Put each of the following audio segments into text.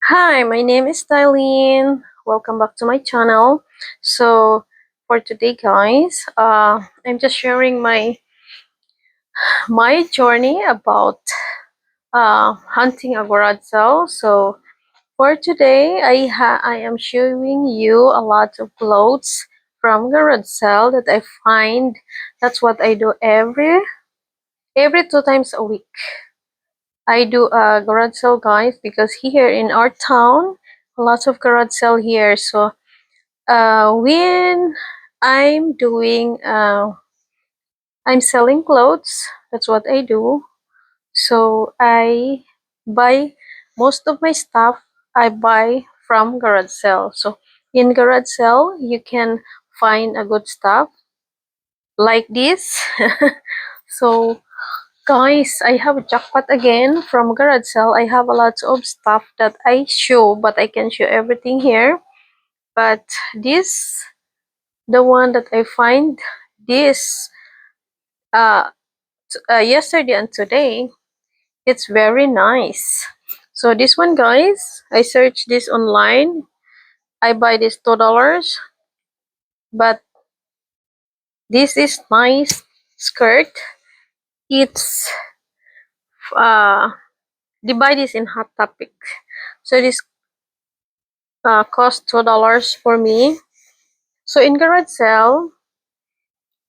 Hi, my name is Tylene. Welcome back to my channel. So for today, guys, I'm just sharing my journey about hunting a garage sale. So for today, I am showing you a lot of clothes from garage sale that I find. That's what I do every 2 times a week. I do a garage sale, guys, because here in our town, lots of garage sale here. So when I'm selling clothes, that's what I do. So I buy most of my stuff I buy from garage sale. So in garage sale, you can find a good stuff like this. So guys, I have a jackpot again from garage sale. I have a lot of stuff that I show, but I can show everything here. But this, the one that I find this uh, yesterday and today, it's very nice. So this one, guys, I searched this online. I buy this $2, but this is nice skirt. It's uh they buy this in Hot Topic. So this cost $2 for me. So in garage sale,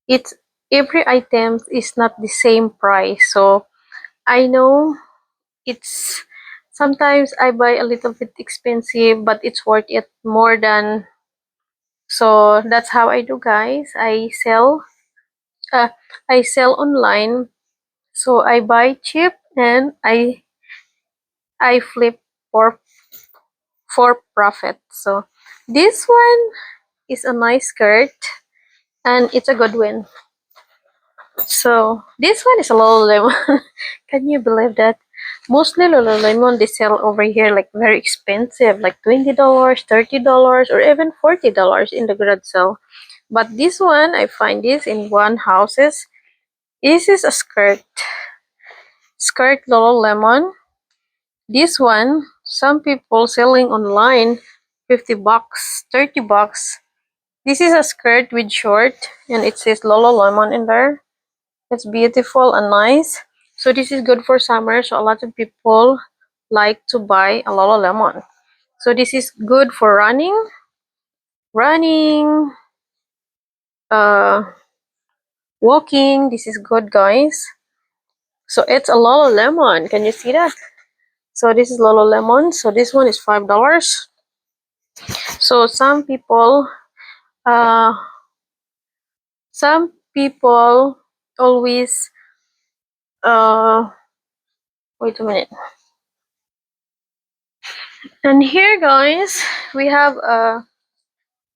it's every item is not the same price. So I know it's sometimes I buy a little bit expensive, but it's worth it more than. So that's how I do, guys. Uh I sell online. So I buy cheap and I flip for for profit. So this one is a nice skirt and it's a good win. So this one is a Lululemon. Can you believe that? Mostly Lululemon they sell over here like very expensive, like $20, $30, or even $40 in the garage sale. But this one, I find this in one houses. This is a skirt Lululemon. This one, some people selling online, $50, $30. This is a skirt with short, and it says Lululemon in there. It's beautiful and nice. So this is good for summer. So a lot of people like to buy a Lululemon. So this is good for running, uh, walking. This is good, guys. So it's a Lululemon. Can you see that? So this is Lululemon. So this one is $5. So uh, some people always uh, wait a minute. And here, guys, we have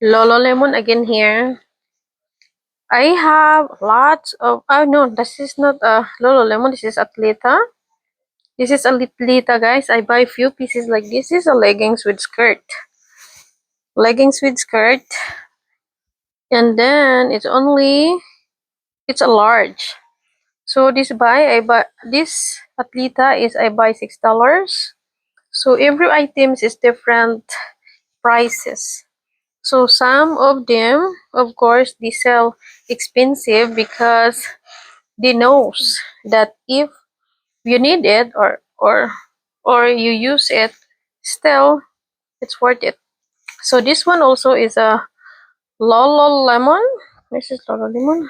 Lululemon again here. I have lots of. Oh no, this is not Lululemon. This is Atleta. This is Atleta, guys. I buy few pieces like this. This is a leggings with skirt. Leggings with skirt, and then it's a large. So I buy this Atleta is I buy $6. So every items is different prices. So some of them, of course, they sell expensive because they knows that if you need it or you use it, still it's worth it. So this one also is a Lululemon. This is Lululemon.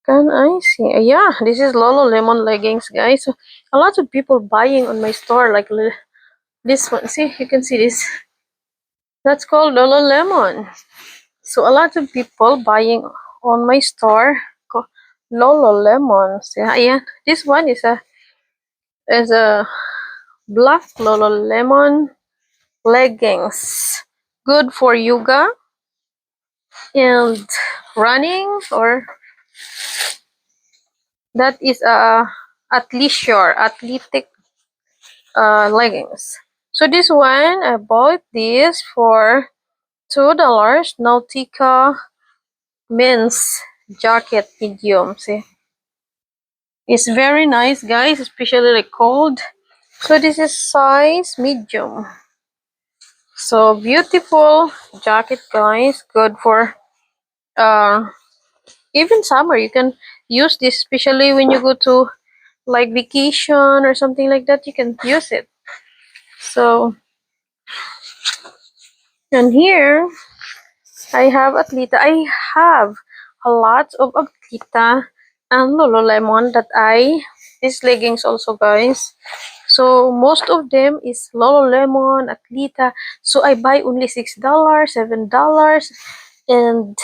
Can I see? Yeah, this is Lululemon leggings, guys. So a lot of people buying on my store like this one. See, you can see this. That's called Lululemon. So a lot of people buying on my store Lululemon. So yeah, this one is a black Lululemon leggings. Good for yoga and running, or that is a athletic leggings. So this one I bought this for $2. Nautica men's jacket medium. See, it's very nice, guys, especially like cold. So this is size medium. So beautiful jacket, guys. Good for uh even summer. You can use this, especially when you go to like vacation or something like that. You can use it. So, and here I have Atleta. I have a lot of Atleta and Lululemon that I these leggings also, guys. So most of them is Lululemon, Atleta. So I buy only $6, $7, and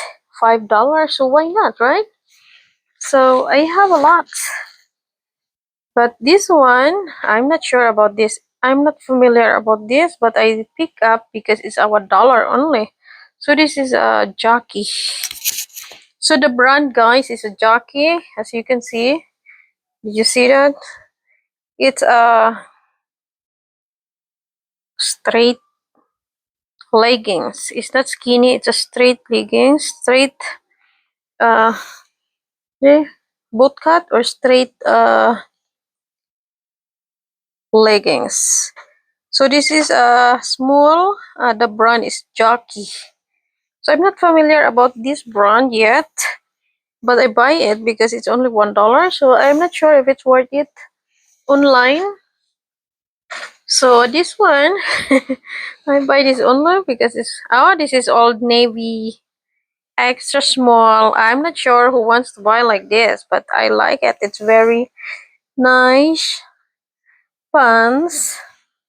$5. So why not, right? So I have a lot. But this one, I'm not sure about this. I'm not familiar about this, but I pick up because it's our dollar only. So this is a jockey. So the brand, guys, is a jockey. As you can see, did you see that? It's a straight leggings. It's not skinny. It's a straight leggings, straight uh, eh, boot cut or straight leggings. So this is a small. The brand is jockey. So I'm not familiar about this brand yet, but I buy it because it's only $1. So I'm not sure if it's worth it online. So this one, I buy this online because it's this is Old Navy extra small. I'm not sure who wants to buy like this, but I like it. It's very nice pants,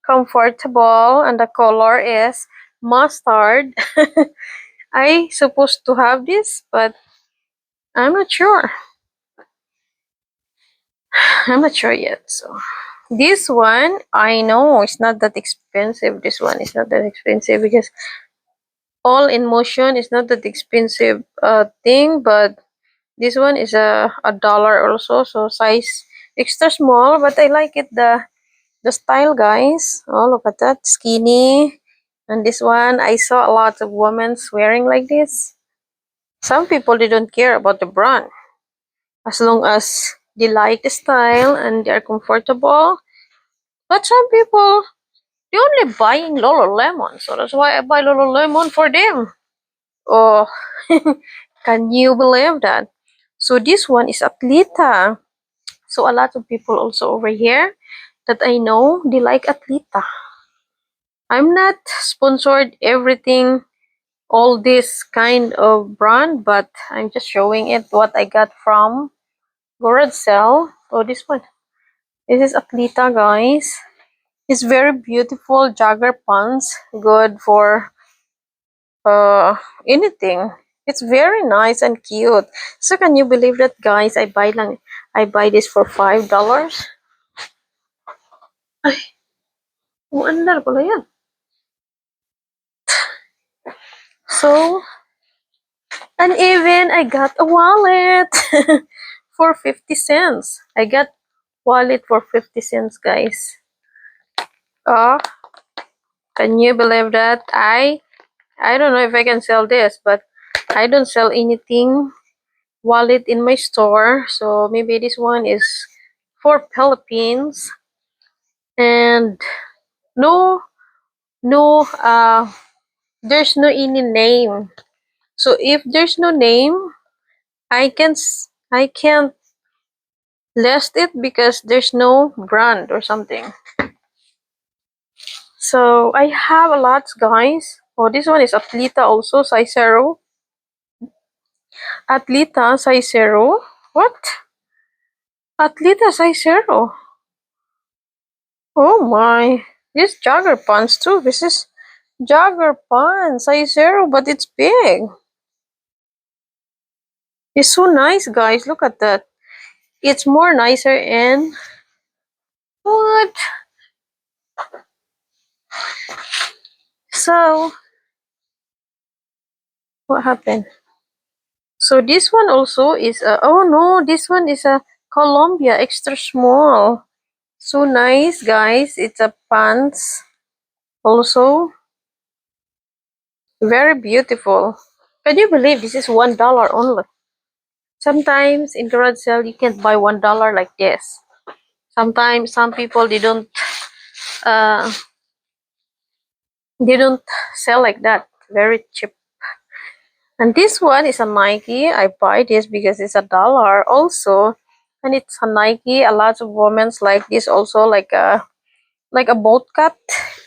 comfortable, and the color is mustard. I supposed to have this, but I'm not sure. I'm not sure yet. So this one, I know it's not that expensive. This one is not that expensive because all in motion is not that expensive thing, but this one is a dollar also. So size extra small, but I like it the style, guys. Oh, look at that, skinny. And this one, I saw a lot of women wearing like this. Some people they don't care about the brand as long as they like the style and they are comfortable. But some people they only buying Lululemon, so that's why I buy Lululemon for them. Oh, can you believe that? So this one is Atleta. So a lot of people also over here that I know they like Atleta. I'm not sponsored everything, all this kind of brand, but I'm just showing it what I got from Gorod Sell. Oh, this one. This is Atleta, guys. It's very beautiful jogger pants, good for uh anything. It's very nice and cute. So can you believe that, guys? I buy this for $5. Ay, umaandar pala yan. So, and even I got a wallet for 50 cents. I got wallet for 50 cents, guys. Oh, can you believe that? I don't know if I can sell this, but I don't sell anything wallet in my store. So maybe this one is for Philippines. And no, no, there's no any name. So if there's no name, I can't list it because there's no brand or something. So I have a lot, guys. Oh, this one is Atleta also, size 0. Atleta size 0. What? Atleta size 0. Oh my. This jogger pants too. This is jogger pants size 0, but it's big. It's so nice, guys. Look at that. It's more nicer and what? So what happened? So this one also is a, oh no, this one is a Columbia extra small. So nice, guys. It's a pants also. Very beautiful. Can you believe this is $1 only? Sometimes in garage sale you can't buy $1 like this. Sometimes some people uh they don't sell like that, very cheap. And this one is a Nike. I buy this because it's $1 also, and it's a Nike. A lot of women's like this also, like a boat cut.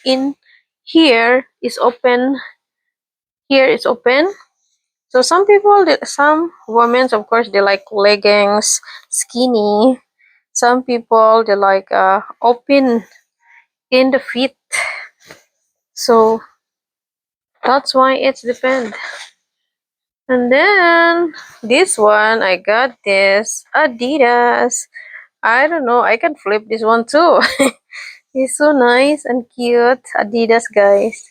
In here is open. Here is open. So some people, some women, of course, they like leggings, skinny. Some people they like open in the feet. So that's why it's depend. And then this one, I got this Adidas. I don't know. I can flip this one too. It's so nice and cute. Adidas, guys.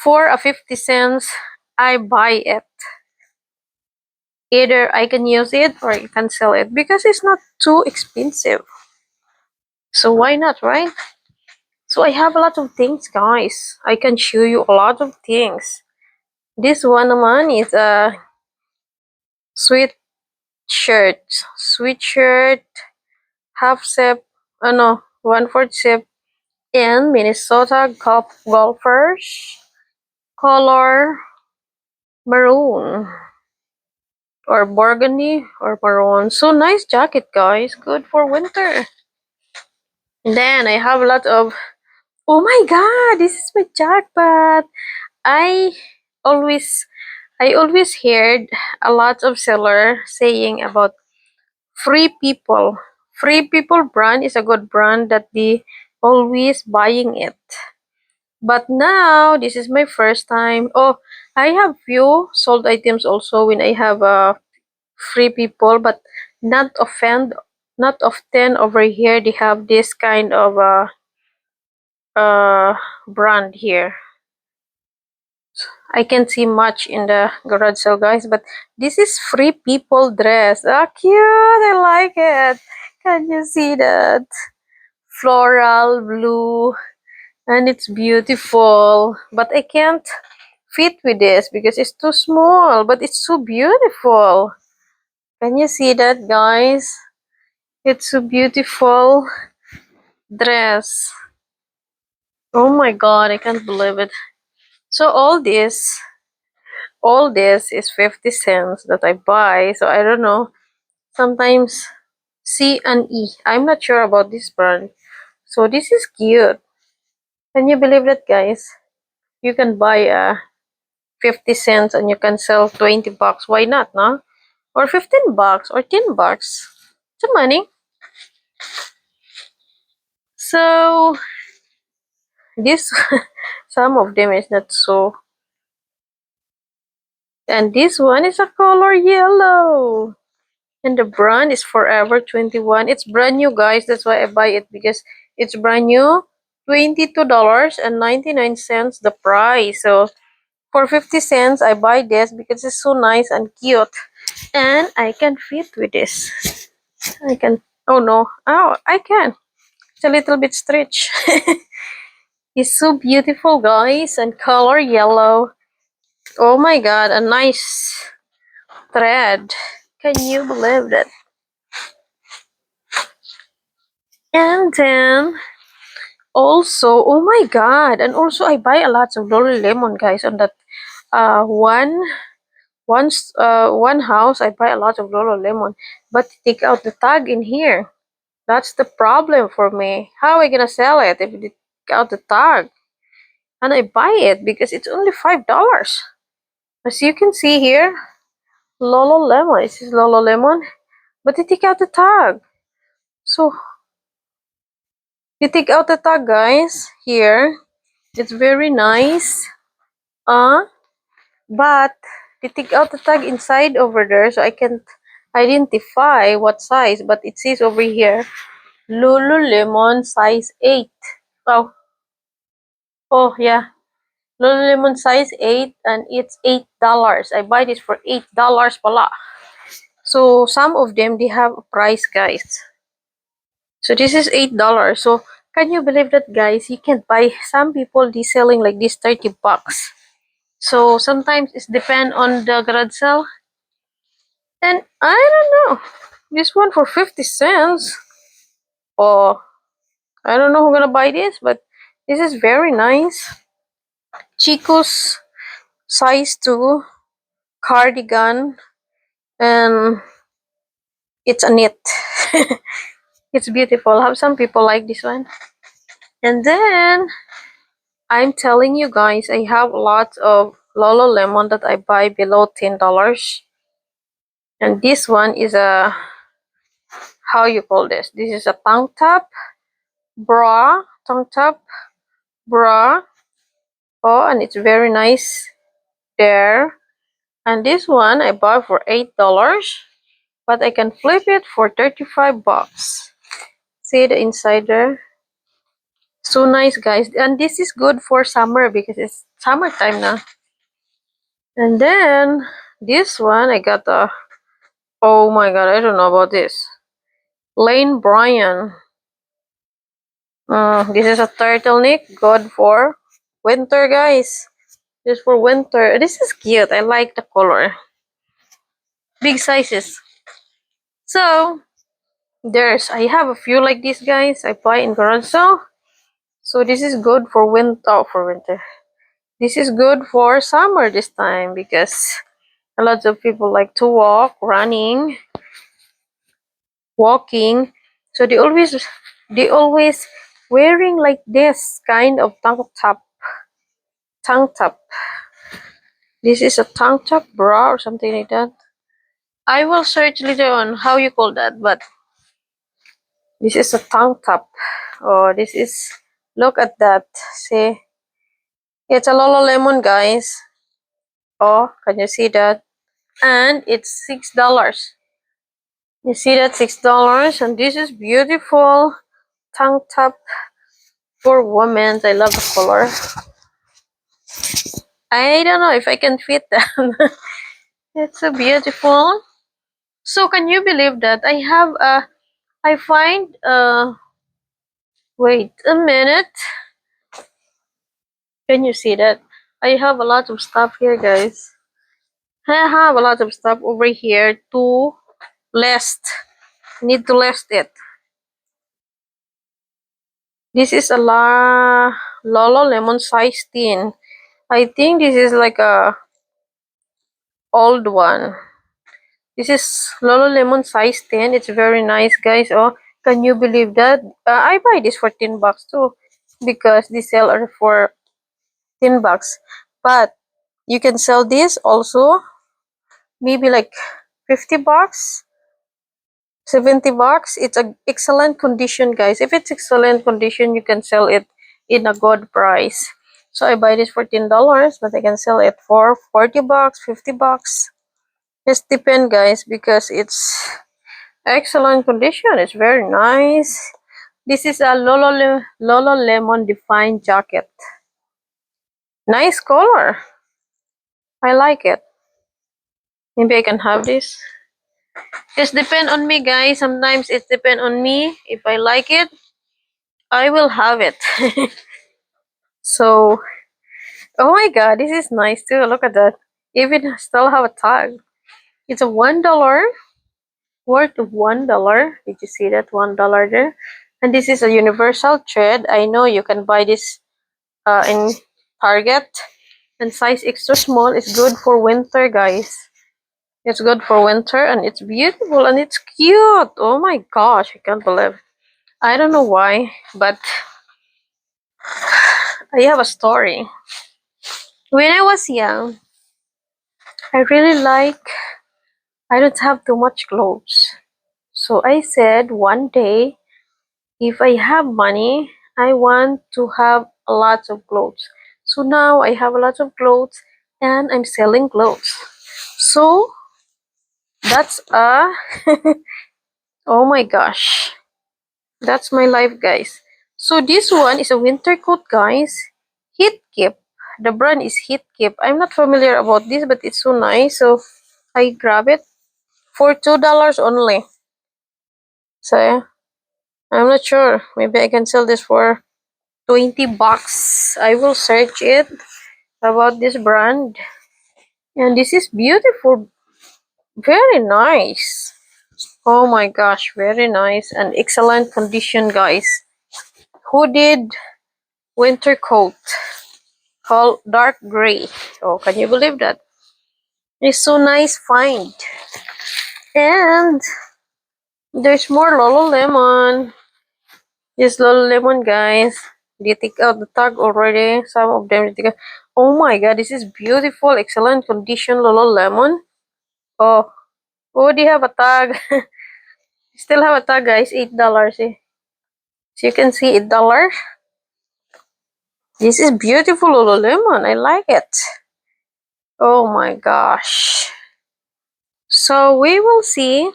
For a 50 cents, I buy it. Either I can use it or I can sell it because it's not too expensive. So why not, right? So I have a lot of things, guys. I can show you a lot of things. This one naman is a sweat shirt. Sweatshirt, half zip, no, 1/4 zip, and Minnesota golfers. Color maroon or burgundy or maroon. So nice jacket, guys. Good for winter. And then I have a lot of. Oh my God! This is my jacket. I always, I always heard a lot of seller saying about Free People. Free People brand is a good brand that they always buying it. But now this is my first time. Oh, I have few sold items also when I have Free People, but not often. Not often over here they have this kind of brand here. I can't see much in the garage sale, guys, but this is Free People dress. Ah, cute! I like it. Can you see that? Floral blue, and it's beautiful. But I can't fit with this because it's too small, but it's so beautiful. Can you see that, guys? It's so beautiful dress. Oh my God, I can't believe it. So all this is 50 cents that I buy. So I don't know. Sometimes C and E. I'm not sure about this brand. So this is cute. Can you believe that, guys? You can buy 50 cents and you can sell 20 bucks. Why not, no? Or 15 bucks or 10 bucks. It's money. So this some of them is not so, and this one is a color yellow. And the brand is Forever 21. It's brand new, guys. That's why I buy it because it's brand new. $22.99 the price. So for 50 cents, I buy this because it's so nice and cute. And I can fit with this. I can. Oh no. Oh, I can. It's a little bit stretch. It's so beautiful, guys. And color yellow. Oh my God. A nice thread. Can you believe that? And then also, oh my God, and also I buy a lot of Lululemon, guys, on that one house I buy a lot of Lululemon, but take out the tag in here. That's the problem for me. How are I gonna sell it if you take out the tag? And I buy it because it's only $5. As you can see here, Lululemon. This is Lululemon, but they take out the tag. So you take out the tag, guys. Here, it's very nice. But they take out the tag inside over there, so I can't identify what size. But it says over here, Lululemon size 8. Oh, oh yeah, Lululemon size 8, and it's $8. I buy this for $8 pala. So some of them they have a price, guys. So this is $8. So can you believe that, guys? You can buy. Some people they selling like this 30 bucks. So sometimes it's depend on the garage sale. And I don't know. This one for 50 cents. Oh, I don't know who's gonna buy this, but this is very nice. Chico's size 2 cardigan, and it's a knit. It's beautiful. Have some people like this one. And then I'm telling you guys, I have lots of Lululemon that I buy below $10. And this one is a, how you call this? This is a tank top bra, tank top bra. Oh, and it's very nice there. And this one I bought for $8, but I can flip it for 35 bucks. See the inside there? So nice, guys. And this is good for summer because it's summertime now. And then this one I got a, oh my god, I don't know about this. Lane Bryant. This is a turtleneck, good for winter, guys. This is for winter. This is cute. I like the color. Big sizes. So I have a few like this, guys. I buy in garage sale. So this is good for winter. Oh, for winter. This is good for summer this time because a lot of people like to walk, running, walking. So they always wearing like this kind of tank top. Tank top. This is a tank top bra or something like that. I will search later on how you call that, but this is a tank top. Oh, this is, look at that. See, it's a Lululemon, guys. Oh, can you see that? And it's $6. You see that, $6, and this is beautiful tank top for women. I love the color. I don't know if I can fit that. It's so beautiful. So can you believe that I find wait a minute. Can you see that? I have a lot of stuff here, guys. I have a lot of stuff over here to list. Need to list it. This is a Lululemon size 10. I think this is like a old one. This is Lululemon size 10. It's very nice, guys. Oh, can you believe that? I buy this for 10 bucks too because the seller for 10 bucks. But you can sell this also maybe like 50 bucks, 70 bucks. It's a excellent condition, guys. If it's excellent condition, you can sell it in a good price. So I buy this for $10, but I can sell it for 40 bucks, 50 bucks. Just depend, guys, because it's excellent condition. It's very nice. This is a Lululemon Define jacket. Nice color. I like it. Maybe I can have this. Just depend on me, guys. Sometimes it depend on me. If I like it, I will have it. So, oh my god, this is nice too. Look at that. Even still have a tag. It's a $1, worth of $1. Did you see that $1 there? And this is a universal thread. I know you can buy this in Target. And size extra small is good for winter, guys. It's good for winter and it's beautiful and it's cute. Oh my gosh, I can't believe. I don't know why, but I have a story. When I was young, I really I don't have too much clothes. So I said one day, if I have money, I want to have a lot of clothes. So now I have a lot of clothes and I'm selling clothes. So that's oh my gosh. That's my life, guys. So this one is a winter coat, guys. Heat Keep. The brand is Heat Keep. I'm not familiar about this, but it's so nice. So I grab it for $2 only. So I'm not sure. Maybe I can sell this for 20 bucks. I will search it about this brand. And this is beautiful. Very nice. Oh my gosh, very nice and excellent condition, guys. Hooded winter coat. called dark gray. Oh, can you believe that? It's so nice find. And there's more Lululemon. This Lululemon, guys. They take out the tag already. Some of them they take out. Oh my god, this is beautiful, excellent condition Lululemon. Oh, oh, they have a tag. Still have a tag, guys. $8. Eh? So you can see $8. This is beautiful Lululemon. I like it. Oh my gosh. So we will see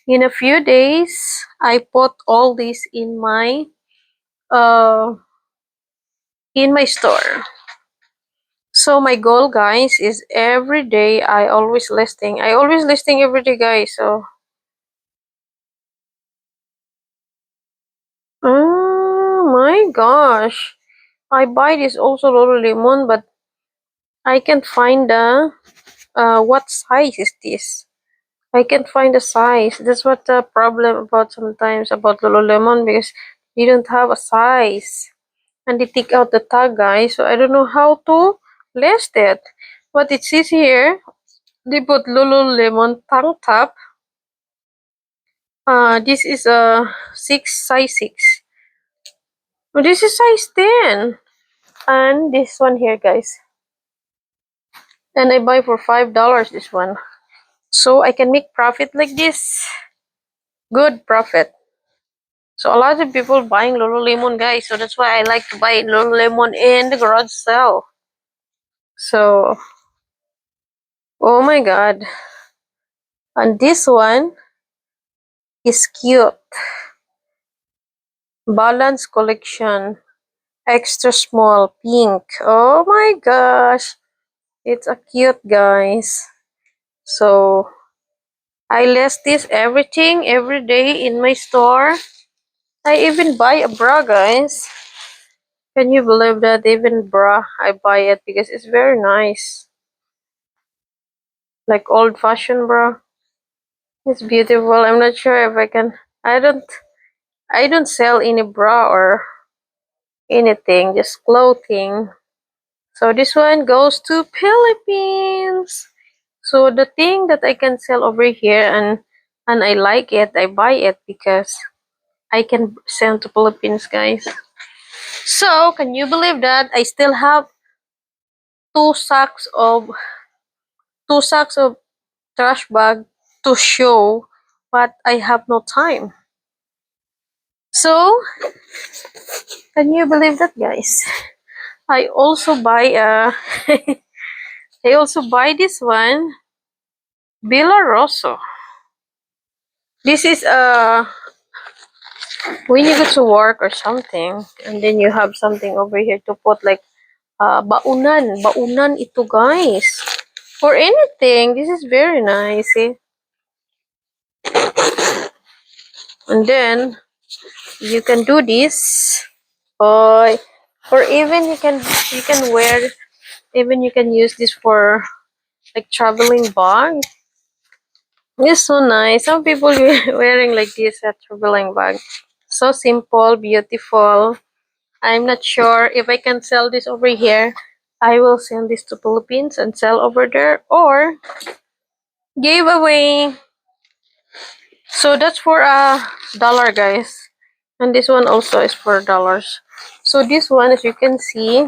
in a few days. I put all this uh in my store. So my goal, guys, is every day I always listing. I always listing every day, guys. So oh my gosh. I buy this also Lululemon, but I can't find the what size is this? I can't find the size. That's what the problem about sometimes about Lululemon, because you don't have a size. And they take out the tag, guys. So I don't know how to list it. But it says here, they put Lululemon tank top. This is a size 6. Oh, this is size 10. And this one here, guys. And I buy for $5 this one. So I can make profit like this. Good profit. So a lot of people buying Lululemon, guys. So that's why I like to buy Lululemon in the garage sale. So, oh my god. And this one is cute. Balance collection. Extra small pink. Oh my gosh. It's a cute, guys. So I list this everything every day in my store. I even buy a bra, guys. Can you believe that? Even bra, I buy it because it's very nice. Like old fashioned bra. It's beautiful. I'm not sure if I can. I don't sell any bra or anything, just clothing. So this one goes to Philippines. So the thing that I can sell over here, and I like it, I buy it because I can send to Philippines, guys. So can you believe that I still have two sacks of two sacks of trash bag to show, but I have no time. So can you believe that, guys? I also buy I also buy this one, Bilaroso. This is when you go to work or something, and then you have something over here to put like baunan ito, guys. For anything, this is very nice. Eh? And then you can do this, or even you can wear, even you can use this for like traveling bag. It's so nice. Some people wearing like this at traveling bag. So simple, beautiful. I'm not sure if I can sell this over here. I will send this to Philippines and sell over there, or give away. So that's for $1, guys. And this one also is for dollars. So this one, as you can see,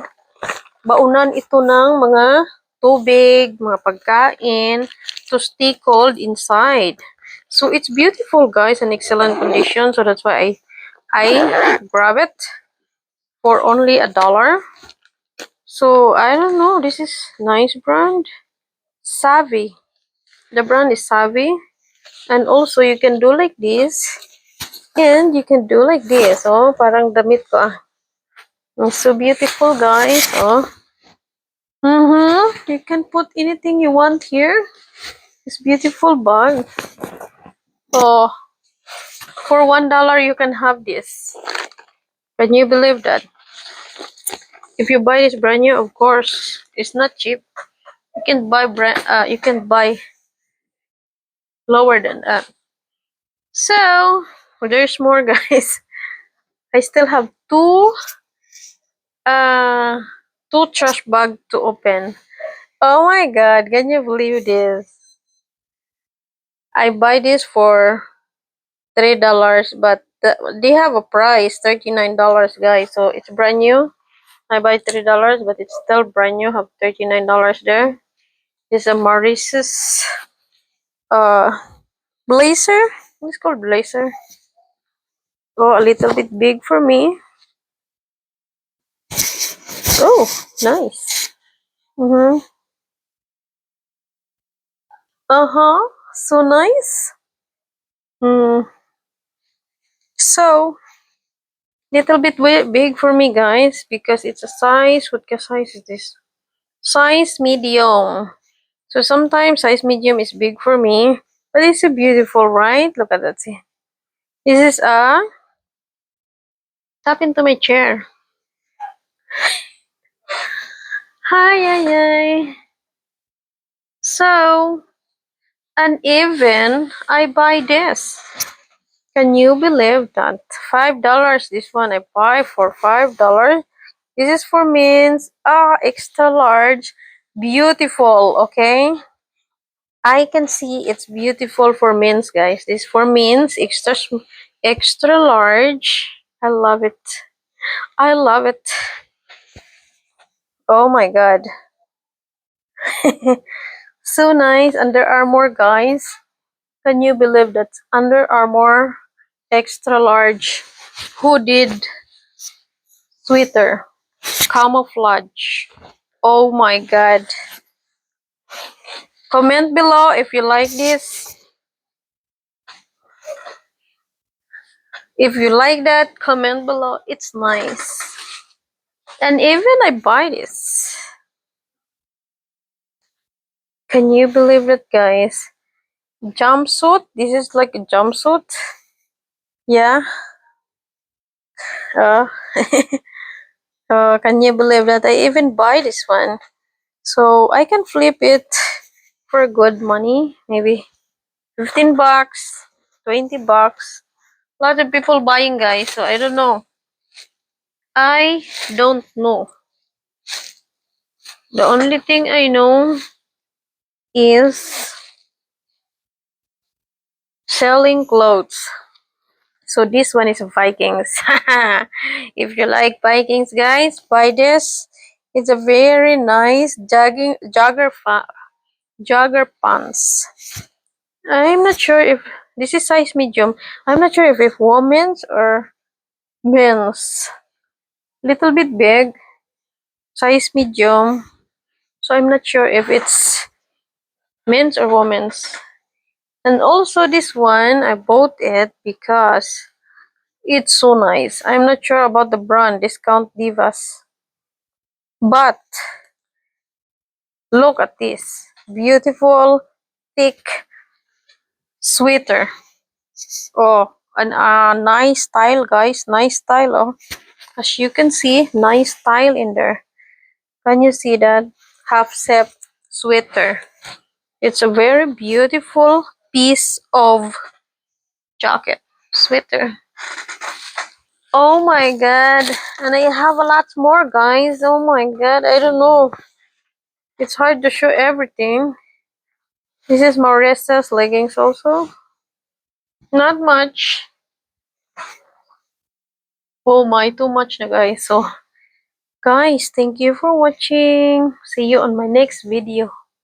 baunan ito ng mga tubig, mga pagkain to stay cold inside. So it's beautiful, guys, and excellent condition. So that's why I grab it for only $1. So I don't know. This is nice brand. Savvy. The brand is Savvy. And also you can do like this. And you can do like this. Oh, parang damit ko ah. It's so beautiful, guys. Oh. You can put anything you want here. This beautiful bag. Oh, for $1 you can have this. Can you believe that? If you buy this brand new, of course, it's not cheap. You can buy you can buy lower than that. So there's more, guys. I still have two two trash bag to open. Oh my god, can you believe this? I buy this for $3, but they have a price $39, guys. So it's brand new. I buy $3, but it's still brand new. Have $39 there. This is a Maurice's uh blazer. It's called blazer. Oh, a little bit big for me. Oh, nice. Mm-hmm. Uh-huh. So nice. Hmm. So little bit big for me, guys, because it's a size. What size is this? Size medium. So sometimes size medium is big for me, but it's so beautiful, right? Look at that. See, this is a tap into my chair. Hi, hi, hi. So, and even I buy this. Can you believe that? $5. This one I buy for $5. This is for men's extra large. Beautiful, okay? I can see it's beautiful for men's, guys. This for men's extra large. I love it. I love it. Oh my god. So nice. Under Armour, guys. Can you believe that? Under Armour extra large hooded sweater camouflage. Oh my god. Comment below if you like this. If you like that, comment below. It's nice. And even I buy this. Can you believe it, guys? Jumpsuit. This is like a jumpsuit. Yeah. Uh, can you believe that I even buy this one? So I can flip it for good money. Maybe 15 bucks, 20 bucks. A lot of people buying, guys. So I don't know. I don't know. The only thing I know is selling clothes. So this one is Vikings. If you like Vikings, guys, buy this. It's a very nice jogger pants. I'm not sure if this is size medium. I'm not sure if it's women's or men's. Little bit big, size medium. So I'm not sure if it's men's or women's. And also this one, I bought it because it's so nice. I'm not sure about the brand, Discount Divas. But look at this. Beautiful, thick sweater. Oh, and nice style, guys. Nice style. Oh, as you can see, nice style in there. Can you see that? Half zip sweater. It's a very beautiful piece of jacket. Sweater. Oh my god. And I have a lot more, guys. Oh my god. I don't know. It's hard to show everything. This is Maurice's leggings also. Not much. Oh my, too much na, guys. So, guys, thank you for watching. See you on my next video.